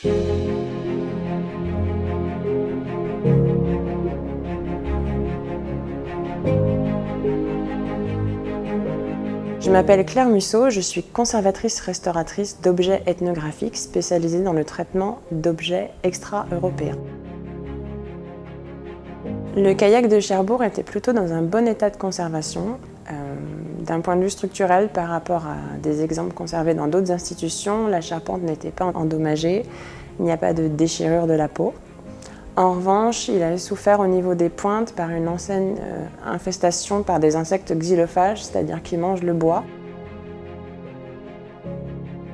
Je m'appelle Claire Musso, je suis conservatrice-restauratrice d'objets ethnographiques spécialisée dans le traitement d'objets extra-européens. Le kayak de Cherbourg était plutôt dans un bon état de conservation. D'un point de vue structurel, par rapport à des exemples conservés dans d'autres institutions, la charpente n'était pas endommagée, il n'y a pas de déchirure de la peau. En revanche, il avait souffert au niveau des pointes par une ancienne infestation par des insectes xylophages, c'est-à-dire qui mangent le bois.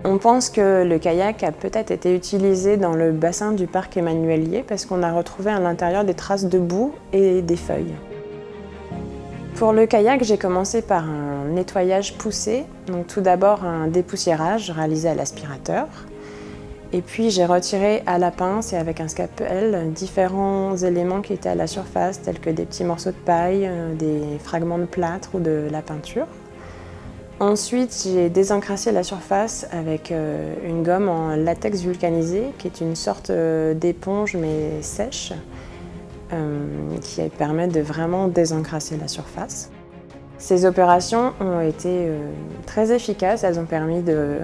On pense que le kayak a peut-être été utilisé dans le bassin du parc Emmanuelier parce qu'on a retrouvé à l'intérieur des traces de boue et des feuilles. Pour le kayak, j'ai commencé par un nettoyage poussé, donc tout d'abord un dépoussiérage réalisé à l'aspirateur. Et puis j'ai retiré à la pince et avec un scalpel différents éléments qui étaient à la surface, tels que des petits morceaux de paille, des fragments de plâtre ou de la peinture. Ensuite, j'ai désencrassé la surface avec une gomme en latex vulcanisé, qui est une sorte d'éponge mais sèche, qui permet de vraiment désencrasser la surface. Ces opérations ont été très efficaces, elles ont permis de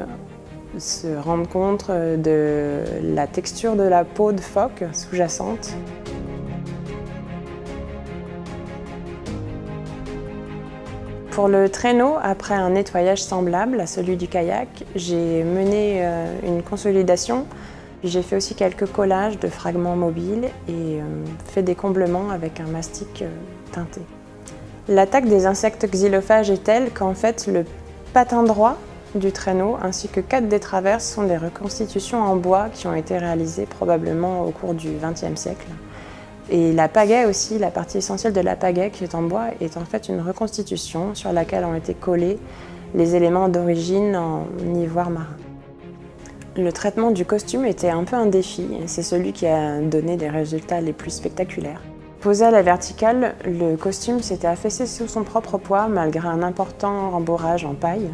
se rendre compte de la texture de la peau de phoque sous-jacente. Pour le traîneau, après un nettoyage semblable à celui du kayak, j'ai mené une consolidation. J'ai fait aussi quelques collages de fragments mobiles et fait des comblements avec un mastic teinté. L'attaque des insectes xylophages est telle qu'en fait le patin droit du traîneau ainsi que 4 des traverses sont des reconstitutions en bois qui ont été réalisées probablement au cours du XXe siècle. Et la pagaie aussi, la partie essentielle de la pagaie qui est en bois, est en fait une reconstitution sur laquelle ont été collés les éléments d'origine en ivoire marin. Le traitement du costume était un peu un défi, c'est celui qui a donné les résultats les plus spectaculaires. Posé à la verticale, le costume s'était affaissé sous son propre poids malgré un important rembourrage en paille.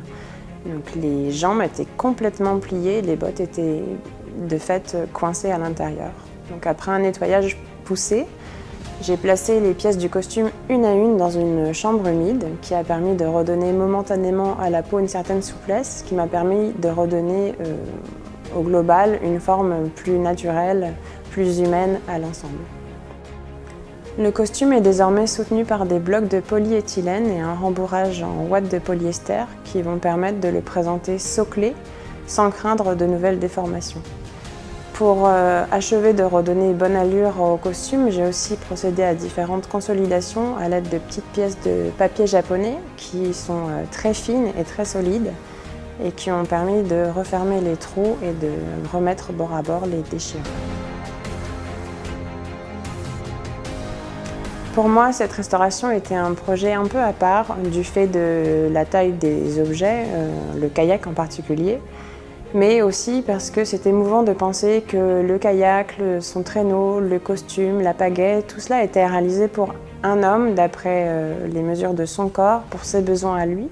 Donc les jambes étaient complètement pliées, les bottes étaient de fait coincées à l'intérieur. Donc après un nettoyage poussé, j'ai placé les pièces du costume une à une dans une chambre humide qui a permis de redonner momentanément à la peau une certaine souplesse, qui m'a permis de redonner au global une forme plus naturelle, plus humaine à l'ensemble. Le costume est désormais soutenu par des blocs de polyéthylène et un rembourrage en ouate de polyester qui vont permettre de le présenter soclé sans craindre de nouvelles déformations. Pour achever de redonner bonne allure au costume, j'ai aussi procédé à différentes consolidations à l'aide de petites pièces de papier japonais qui sont très fines et très solides et qui ont permis de refermer les trous et de remettre bord à bord les déchirures. Pour moi, cette restauration était un projet un peu à part du fait de la taille des objets, le kayak en particulier, mais aussi parce que c'est émouvant de penser que le kayak, son traîneau, le costume, la pagaie, tout cela était réalisé pour un homme d'après les mesures de son corps, pour ses besoins à lui.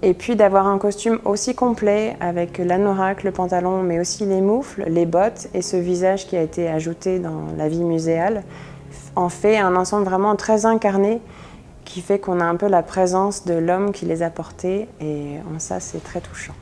Et puis d'avoir un costume aussi complet avec l'anorak, le pantalon, mais aussi les moufles, les bottes et ce visage qui a été ajouté dans la vie muséale, en fait un ensemble vraiment très incarné qui fait qu'on a un peu la présence de l'homme qui les a portés et en ça c'est très touchant.